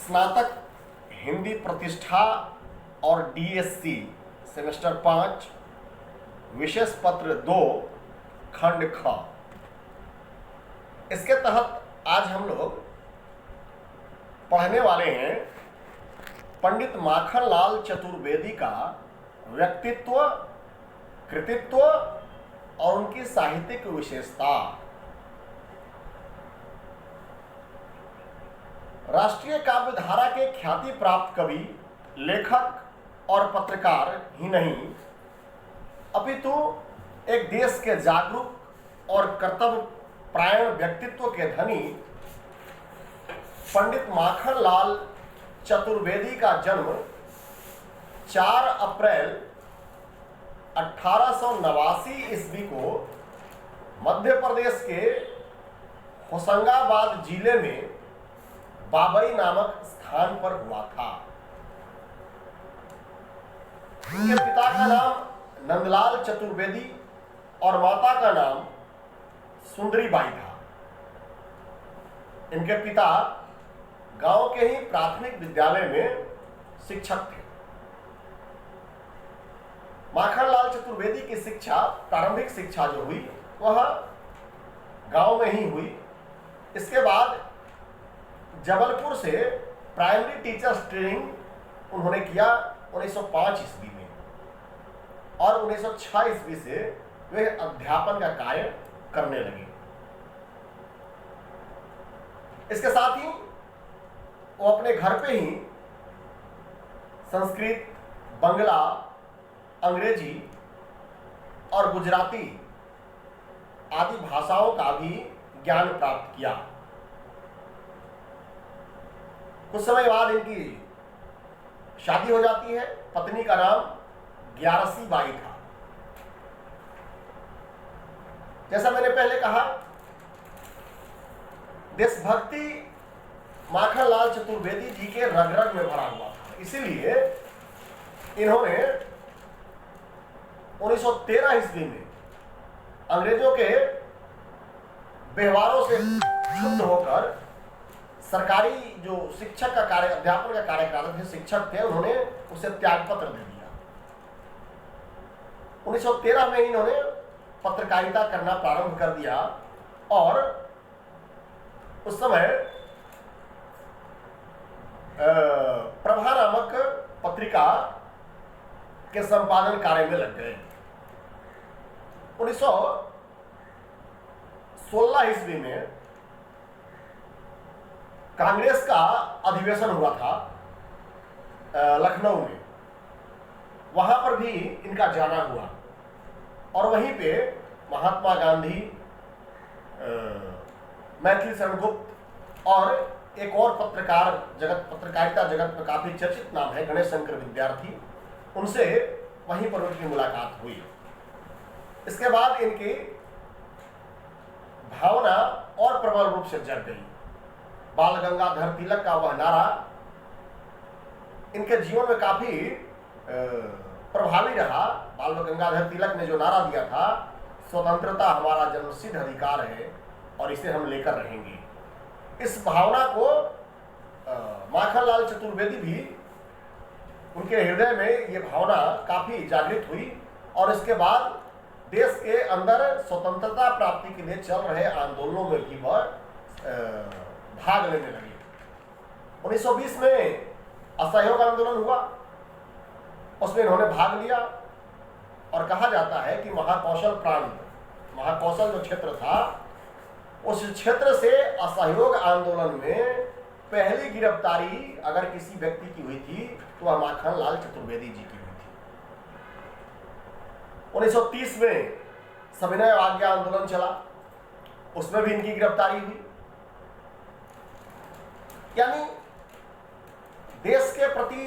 स्नातक हिंदी प्रतिष्ठा और डीएससी सेमेस्टर 5 विशेष पत्र 2 खंड ख। इसके तहत आज हम लोग पढ़ने वाले हैं पंडित माखनलाल चतुर्वेदी का व्यक्तित्व, कृतित्व और उनकी साहित्यिक विशेषता। राष्ट्रीय काव्यधारा के ख्याति प्राप्त कवि, लेखक और पत्रकार ही नहीं अपितु एक देश के जागरूक और कर्तव्य परायण व्यक्तित्व के धनी पंडित माखनलाल चतुर्वेदी का जन्म 4 अप्रैल 1889 ईस्वी को मध्य प्रदेश के होशंगाबाद जिले में बाबई नामक स्थान पर हुआ था। इनके पिता का नाम नंदलाल चतुर्वेदी और माता का नाम सुंदरीबाई था। इनके पिता गांव के ही प्राथमिक विद्यालय में शिक्षक थे। माखनलाल चतुर्वेदी की शिक्षा, प्रारंभिक शिक्षा जो हुई वह गांव में ही हुई। इसके बाद जबलपुर से प्राइमरी टीचर्स ट्रेनिंग उन्होंने किया 1905 ईस्वी में और 1906 ईस्वी से वे अध्यापन का कार्य करने लगे। इसके साथ ही वो अपने घर पे ही संस्कृत, बंगला, अंग्रेजी और गुजराती आदि भाषाओं का भी ज्ञान प्राप्त किया। कुछ समय बाद इनकी शादी हो जाती है। पत्नी का नाम ग्यारसी बाई था। जैसा मैंने पहले कहा, देशभक्ति माखनलाल चतुर्वेदी जी के रग रग में भरा हुआ था। इसीलिए इन्होंने 1913 ईस्वी में अंग्रेजों के व्यवहारों से क्षुब्ध होकर सरकारी जो शिक्षक का कार्य, अध्यापन का कार्य कर रहे थे, शिक्षक थे, उन्होंने उसे त्यागपत्र दे दिया। 1913 में इन्होंने पत्रकारिता करना प्रारंभ कर दिया और उस समय प्रभा नामक पत्रिका के संपादन कार्य में लग गए। 1916 ईस्वी में कांग्रेस का अधिवेशन हुआ था लखनऊ में। वहां पर भी इनका जाना हुआ और वहीं पे महात्मा गांधी, मैथिली शरण गुप्त और एक और पत्रकारिता जगत में काफी चर्चित नाम है गणेश शंकर विद्यार्थी, उनसे वहीं पर उनकी मुलाकात हुई। इसके बाद इनकी भावना और प्रबल रूप से जग गई। बाल गंगाधर तिलक का वह नारा इनके जीवन में काफी प्रभावी रहा। बाल गंगाधर तिलक ने जो नारा दिया था, स्वतंत्रता हमारा जन्मसिद्ध अधिकार है और इसे हम लेकर रहेंगे, इस भावना को माखनलाल चतुर्वेदी भी, उनके हृदय में ये भावना काफी जागृत हुई और इसके बाद देश के अंदर स्वतंत्रता प्राप्ति के लिए चल रहे आंदोलनों में भी वह भाग लेने लगे। 1920 में असहयोग आंदोलन हुआ, उसमें इन्होंने भाग लिया और कहा जाता है कि महाकौशल प्रांत, महाकौशल जो क्षेत्र था, उस क्षेत्र से असहयोग आंदोलन में पहली गिरफ्तारी अगर किसी व्यक्ति की हुई थी तो वह माखनलाल चतुर्वेदी जी की हुई थी। 1930 में सविनय अवज्ञा आंदोलन चला, उसमें भी इनकी गिरफ्तारी हुई। यानी देश के प्रति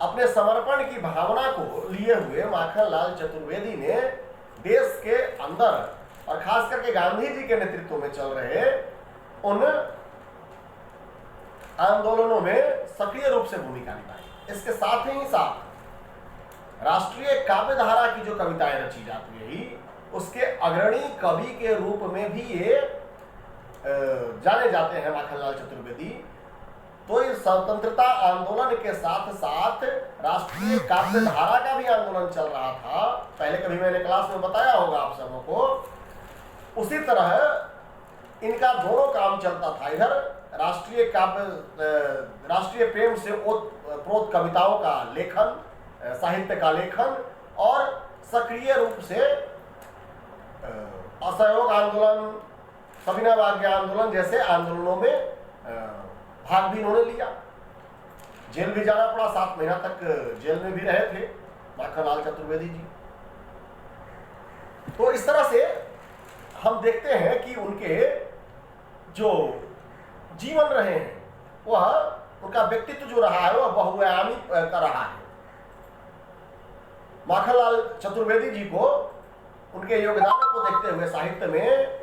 अपने समर्पण की भावना को लिए हुए माखनलाल चतुर्वेदी ने देश के अंदर और खास करके गांधी जी के नेतृत्व में चल रहे उन आंदोलनों में सक्रिय रूप से भूमिका निभाई। इसके साथ ही साथ राष्ट्रीय काव्यधारा की जो कविताएं रची जाती रही, उसके अग्रणी कवि के रूप में भी ये जाने जाते हैं माखनलाल चतुर्वेदी। तो इस स्वतंत्रता आंदोलन के साथ साथ राष्ट्रीय काव्य धारा का भी आंदोलन चल रहा था। पहले कभी मैंने क्लास में बताया होगा आप सबों को। उसी तरह इनका दोनों काम चलता था। इधर राष्ट्रीय काव्य, राष्ट्रीय प्रेम से ओतप्रोत कविताओं का लेखन, साहित्य का लेखन, और सक्रिय रूप से असहयोग आंदोलन, सविनय अवज्ञा आंदोलन जैसे आंदोलनों में भाग भी इन्होंने लिया। जेल भी जाना पड़ा, 7 महीना तक जेल में भी रहे थे माखनलाल चतुर्वेदी जी। तो इस तरह से हम देखते हैं कि उनके जो जीवन रहे हैं, वह उनका व्यक्तित्व जो रहा है वह बहुआयामी का रहा है। माखनलाल चतुर्वेदी जी को, उनके योगदान को देखते हुए साहित्य में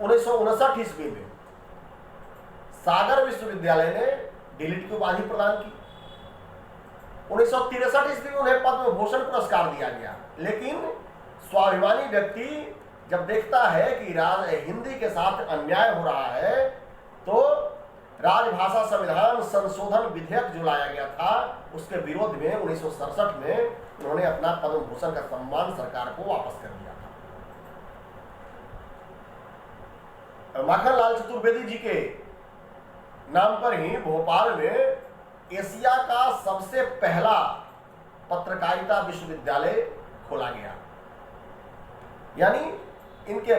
1959 ईस्वी में सागर विश्वविद्यालय ने डीलिट की उपाधि प्रदान की। 1963 ईस्वी में उन्हें पद्म भूषण पुरस्कार दिया गया। लेकिन स्वाभिमानी व्यक्ति जब देखता है कि हिंदी के साथ अन्याय हो रहा है, तो राजभाषा संविधान संशोधन विधेयक जो लाया गया था, उसके विरोध में 1967 में उन्होंने अपना पद्म भूषण का सम्मान सरकार को वापस कर दिया था। माखनलाल चतुर्वेदी जी के नाम पर ही भोपाल में एशिया का सबसे पहला पत्रकारिता विश्वविद्यालय खोला गया। यानी इनके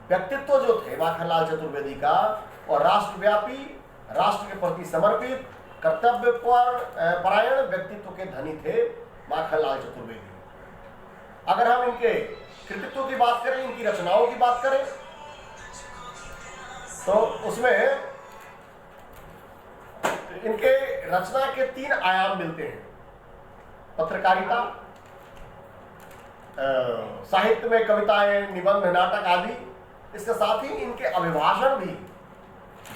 व्यक्तित्व जो थे माखनलाल चतुर्वेदी का, और राष्ट्रव्यापी, राष्ट्र के प्रति समर्पित, कर्तव्य परायण व्यक्तित्व के धनी थे माखनलाल चतुर्वेदी। अगर हम इनके कृतित्व की बात करें, इनकी रचनाओं की बात करें, तो उसमें इनके रचना के 3 आयाम मिलते हैं। पत्रकारिता, साहित्य में कविताएं, निबंध, नाटक आदि। इसके साथ ही इनके अभिभाषण भी,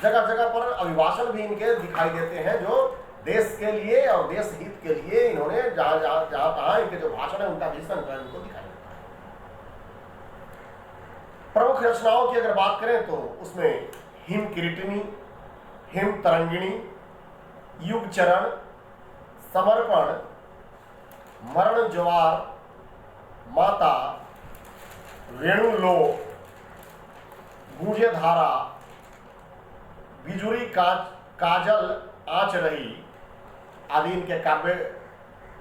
जगह जगह पर अभिभाषण भी इनके दिखाई देते हैं, जो देश के लिए और देश हित के लिए इन्होंने जहां तहां इनके जो भाषण है उनका भी संकलन इनको दिखाई देता है। प्रमुख रचनाओं की अगर बात करें तो उसमें हिम किरीटिनी, हिम तरंगिणी, युग चरण, समर्पण, मरण ज्वार, माता, रेणु लो, गूंजे धारा, बिजुरी काजल आंच रही आदि इनके काव्य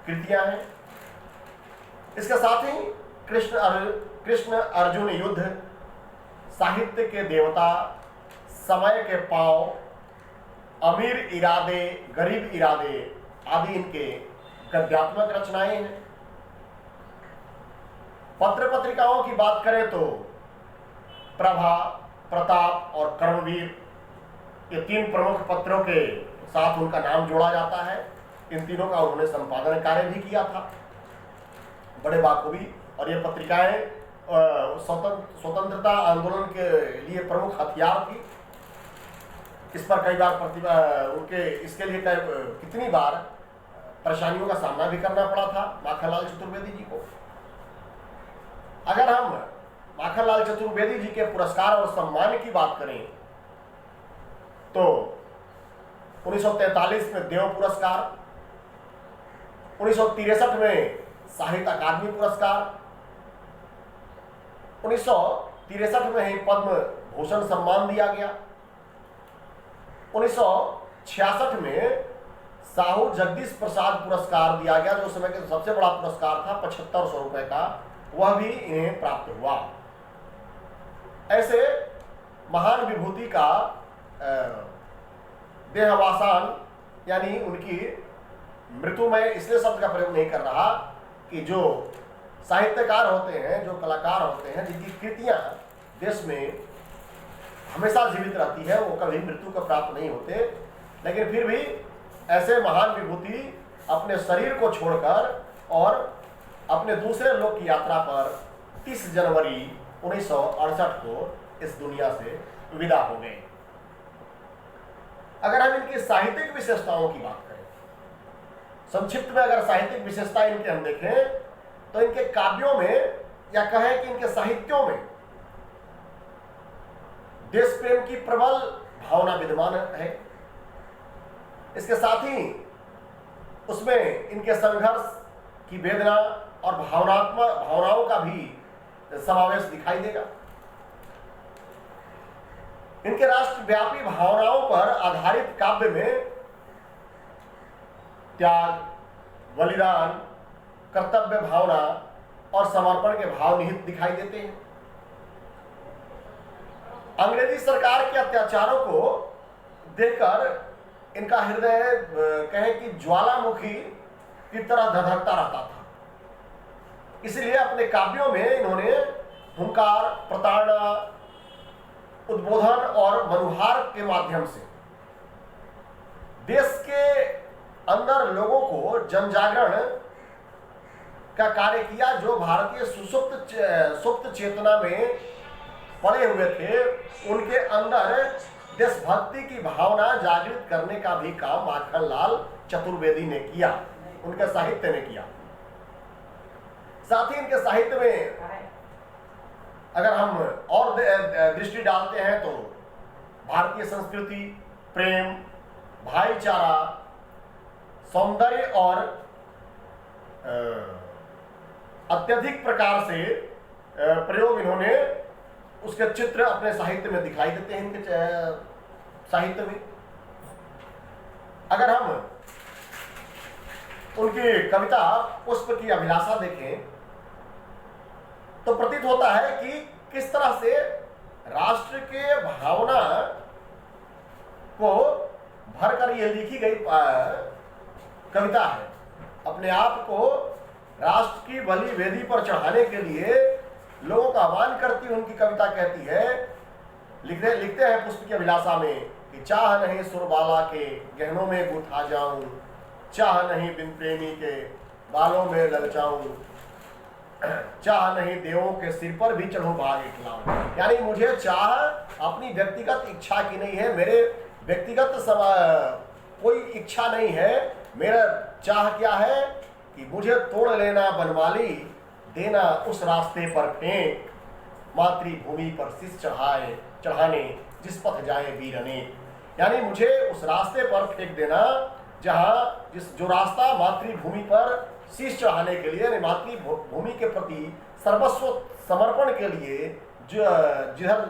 कृतियां हैं। इसके साथ ही कृष्ण अर्जुन युद्ध, साहित्य के देवता, समय के पांव, अमीर इरादे, गरीब इरादे आदि इनके गद्यात्मक रचनाएं हैं। पत्र पत्रिकाओं की बात करें तो प्रभा, प्रताप और कर्मवीर, ये 3 प्रमुख पत्रों के साथ उनका नाम जोड़ा जाता है। इन तीनों का उन्होंने संपादन कार्य भी किया था बड़े बाखूबी। और ये पत्रिकाएं स्वतंत्रता आंदोलन के लिए प्रमुख हथियार थी। इस पर कई बार इसके लिए कितनी बार परेशानियों का सामना भी करना पड़ा था माखनलाल चतुर्वेदी जी को। अगर हम माखनलाल चतुर्वेदी जी के पुरस्कार और सम्मान की बात करें तो 1943 में देव पुरस्कार, 1963 में साहित्य अकादमी पुरस्कार, 1963 में ही पद्म भूषण सम्मान दिया गया, 1966 में साहू जगदीश प्रसाद पुरस्कार दिया गया, जो उस समय का सबसे बड़ा पुरस्कार था, 7500 रुपए का, वह भी इन्हें प्राप्त हुआ। ऐसे महान विभूति का देहावसान, यानी उनकी मृत्यु में इसलिए शब्द का प्रयोग नहीं कर रहा कि जो साहित्यकार होते हैं, जो कलाकार होते हैं, जिनकी कृतियां देश में हमेशा जीवित रहती है, वो कभी मृत्यु को प्राप्त नहीं होते। लेकिन फिर भी ऐसे महान विभूति अपने शरीर को छोड़कर और अपने दूसरे लोक की यात्रा पर 30 जनवरी 1968 को इस दुनिया से विदा हो गए। अगर हम इनकी साहित्यिक विशेषताओं की बात करें, संक्षिप्त में अगर साहित्यिक विशेषता इनके हम देखें तो इनके काव्यों में, या कहें कि इनके साहित्यों में देश प्रेम की प्रबल भावना विद्यमान है। इसके साथ ही उसमें इनके संघर्ष की वेदना और भावनाओं का भी समावेश दिखाई देगा। इनके राष्ट्रव्यापी भावनाओं पर आधारित काव्य में त्याग, बलिदान, कर्तव्य भावना और समर्पण के भाव निहित दिखाई देते हैं। अंग्रेजी सरकार के अत्याचारों को देखकर इनका हृदय कहें कि ज्वालामुखी की तरह धधकता रहता था। इसलिए अपने काव्यों में इन्होंने हुंकार, प्रताड़ना, उद्बोधन और मनुहार के माध्यम से देश के अंदर लोगों को जनजागरण का कार्य किया, जो भारतीय सुप्त चेतना में पड़े हुए थे उनके अंदर देशभक्ति की भावना जागृत करने का भी काम माखनलाल चतुर्वेदी ने किया, उनके साहित्य ने किया। साथ ही इनके साहित्य में अगर हम और दृष्टि डालते हैं तो भारतीय संस्कृति, प्रेम, भाईचारा, सौंदर्य और अत्यधिक प्रकार से प्रयोग इन्होंने उसके चित्र अपने साहित्य में दिखाई देते हैं। इनके साहित्य में अगर हम उनकी कविता पुष्प की अभिलाषा देखें तो प्रतीत होता है कि किस तरह से राष्ट्र के भावना को भरकर ये लिखी गई कविता है। अपने आप को राष्ट्र की बलि वेदी पर चढ़ाने के लिए लोगों का आह्वान करती उनकी कविता कहती है, लिखते हैं पुष्प की अभिलाषा में कि चाह नहीं सुरबाला के गहनों में गुथा जाऊं, चाह नहीं बिन प्रेमी के बालों में ललचाऊं, चाह नहीं देवों के सिर पर भी चढ़ूं भाग इठलाऊं। यानी मुझे चाह अपनी व्यक्तिगत इच्छा की नहीं है, मेरे व्यक्तिगत कोई इच्छा नहीं है। मेरा चाह क्या है कि मुझे तोड़ लेना बनमाली, देना उस रास्ते पर फेंक, मातृभूमि पर शीश चढ़ाने जिस पथ जाए वीर अनेक। यानी मुझे उस रास्ते पर फेंक देना जो रास्ता मातृभूमि पर शीश चढ़ाने के लिए, मातृभूमि के प्रति सर्वस्व समर्पण के लिए जिधर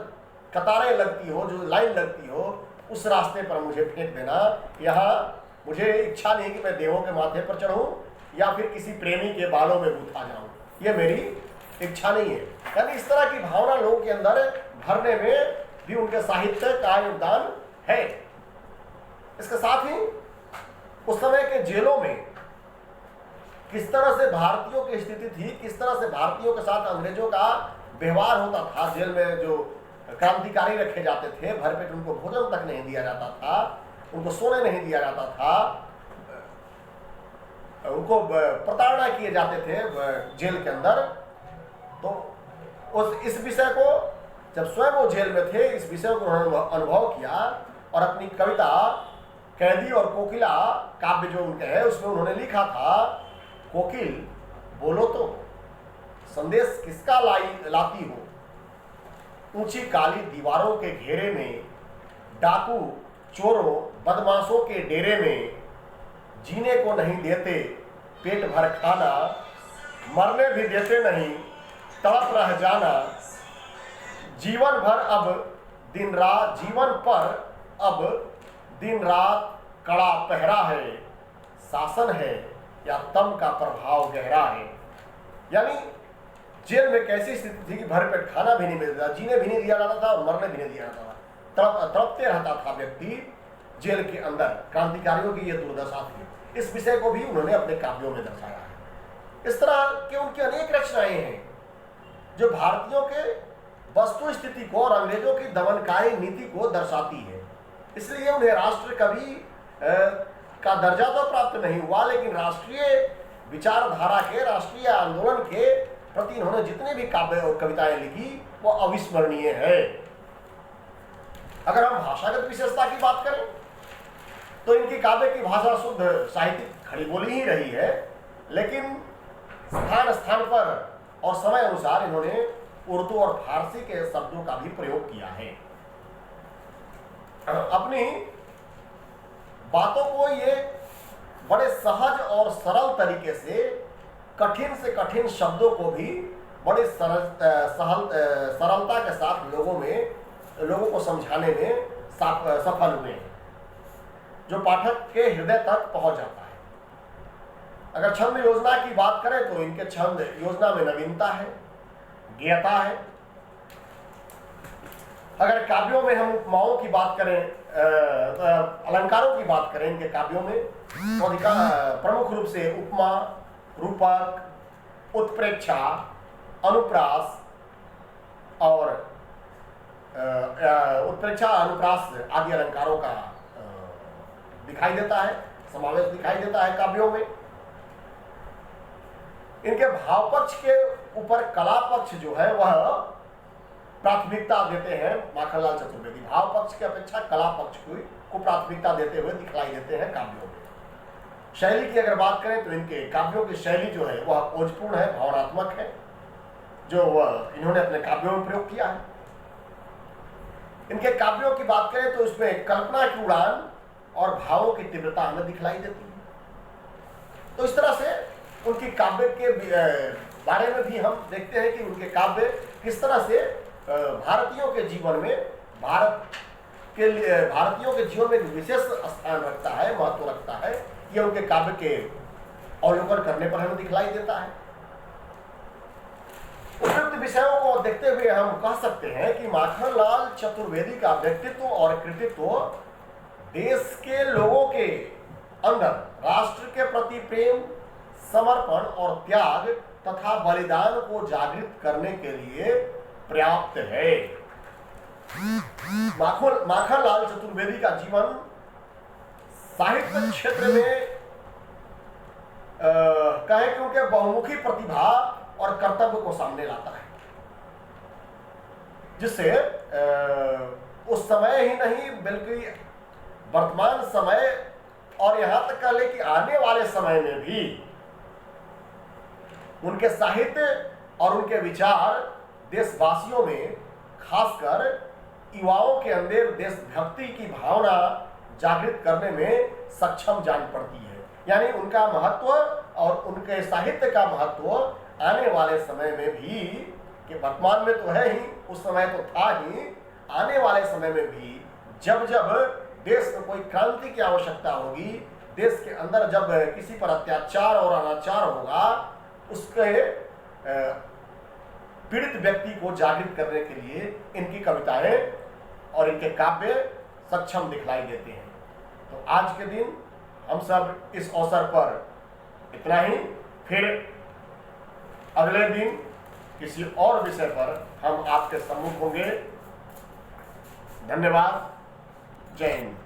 कतारें लगती हो, जो लाइन लगती हो, उस रास्ते पर मुझे फेंक देना। यहाँ मुझे इच्छा नहीं कि मैं देवों के माथे पर चढ़ूं या फिर किसी प्रेमी के बालों में गुथा जाऊं, ये मेरी इच्छा नहीं है। यानी इस तरह की भावना लोगों के अंदर भरने में भी उनके साहित्य का योगदान है। इसके साथ ही उस समय के जेलों में किस तरह से भारतीयों की स्थिति थी, किस तरह से भारतीयों के साथ अंग्रेजों का व्यवहार होता था। जेल में जो क्रांतिकारी रखे जाते थे, भरपेट उनको भोजन तक नहीं दिया जाता था, उनको सोने नहीं दिया जाता था, उनको प्रताड़ना किए जाते थे जेल के अंदर। तो इस विषय को जब स्वयं वो जेल में थे, इस विषय को उन्होंने अनुभव किया और अपनी कविता कैदी और कोकिला काव्य जो उनके है उसमें उन्होंने लिखा था, कोकिल बोलो तो संदेश किसका लाती हो, ऊंची काली दीवारों के घेरे में, डाकू चोरों बदमाशों के डेरे में, जीने को नहीं देते पेट भर खाना, मरने भी देते नहीं तड़प रह जाना, जीवन भर अब दिन रात, जीवन पर अब दिन रात कड़ा पहरा है, शासन है या तम का प्रभाव गहरा है। यानी जेल में कैसी स्थिति थी कि भरपेट खाना भी नहीं मिलता, जीने भी नहीं दिया जाता था और मरने भी नहीं दिया जाता था, तड़पते रहता था व्यक्ति जेल के अंदर। क्रांतिकारियों की यह दुर्दशा थी। इस विषय को भी उन्होंने अपने काव्यों में दर्शाया है। इस तरह के उनकी अनेक रचनाएं हैं जो भारतीयों के वस्तु स्थिति को और अंग्रेजों की दमनकारी नीति को दर्शाती है। इसलिए उन्हें राष्ट्र कवि का दर्जा तो प्राप्त नहीं हुआ, लेकिन राष्ट्रीय विचारधारा के, राष्ट्रीय आंदोलन के प्रति इन्होंने जितने भी काव्य और कविताएं लिखी वो अविस्मरणीय है। अगर हम भाषागत विशेषता की बात करें तो इनकी काव्य की भाषा शुद्ध साहित्यिक खड़ी बोली ही रही है, लेकिन स्थान स्थान पर और समय अनुसार इन्होंने उर्दू और फारसी के शब्दों का भी प्रयोग किया है। अपनी बातों को ये बड़े सहज और सरल तरीके से कठिन शब्दों को भी बड़े सरलता के साथ लोगों को समझाने में सफल हुए हैं, जो पाठक के हृदय तक पहुंच जाता है। अगर छंद योजना की बात करें तो इनके छंद योजना में नवीनता है, ज्ञता है। अगर काव्यों में हम उपमाओं की बात करें, अलंकारों की बात करें इनके काव्यों में, तो प्रमुख रूप से उपमा, रूपक, उत्प्रेक्षा, अनुप्रास और उत्प्रेक्षा, अनुप्रास आदि अलंकारों का दिखाई देता है, समावेश दिखाई देता है काव्यों में। इनके भाव पक्ष के ऊपर कला पक्ष जो है वह प्राथमिकता देते हैं माखनलाल चतुर्वेदी। भाव पक्ष की अपेक्षा कला पक्ष को प्राथमिकता देते हुए दिखलाई देते हैं काव्यों में। शैली की अगर बात करें तो इनके काव्यों की शैली जो है वह ओजपूर्ण है, भावनात्मक है, जो वह इन्होंने अपने काव्यों में प्रयोग किया है। इनके काव्यों की बात करें तो उसमें कल्पना की उड़ान और भावों की तीव्रता हमें दिखलाई देती है। तो इस तरह से उनकी काव्य के बारे में भी हम देखते हैं कि उनके काव्य किस तरह से भारतीयों के जीवन में भारतीयों के जीवन में एक विशेष स्थान रखता है, महत्व रखता है। ये उनके काव्य के अवलोकन करने पर हमें दिखलाई देता है। उपयुक्त विषयों को देखते हुए हम कह सकते हैं कि माखनलाल चतुर्वेदी का व्यक्तित्व और कृतित्व देश के लोगों के अंदर राष्ट्र के प्रति प्रेम, समर्पण और त्याग तथा बलिदान को जागृत करने के लिए पर्याप्त है। माखनलाल चतुर्वेदी का जीवन साहित्य क्षेत्र में कहें कि उनके बहुमुखी प्रतिभा और कर्तव्य को सामने लाता है, जिससे उस समय ही नहीं बल्कि वर्तमान समय और यहां तक कह ले कि आने वाले समय में भी उनके साहित्य और उनके विचार देशवासियों में, खासकर युवाओं के अंदर देशभक्ति की भावना जागृत करने में सक्षम जान पड़ती है। यानी उनका महत्व और उनके साहित्य का महत्व आने वाले समय में भी, कि वर्तमान में तो है ही, उस समय तो था ही, आने वाले समय में भी जब जब देश में कोई क्रांति की आवश्यकता होगी, देश के अंदर जब किसी पर अत्याचार और अनाचार होगा, उसके पीड़ित व्यक्ति को जागृत करने के लिए इनकी कविताएं और इनके काव्य सक्षम दिखलाई देते हैं। तो आज के दिन हम सब इस अवसर पर इतना ही। फिर अगले दिन किसी और विषय पर हम आपके सम्मुख होंगे। धन्यवाद। जय हिंद।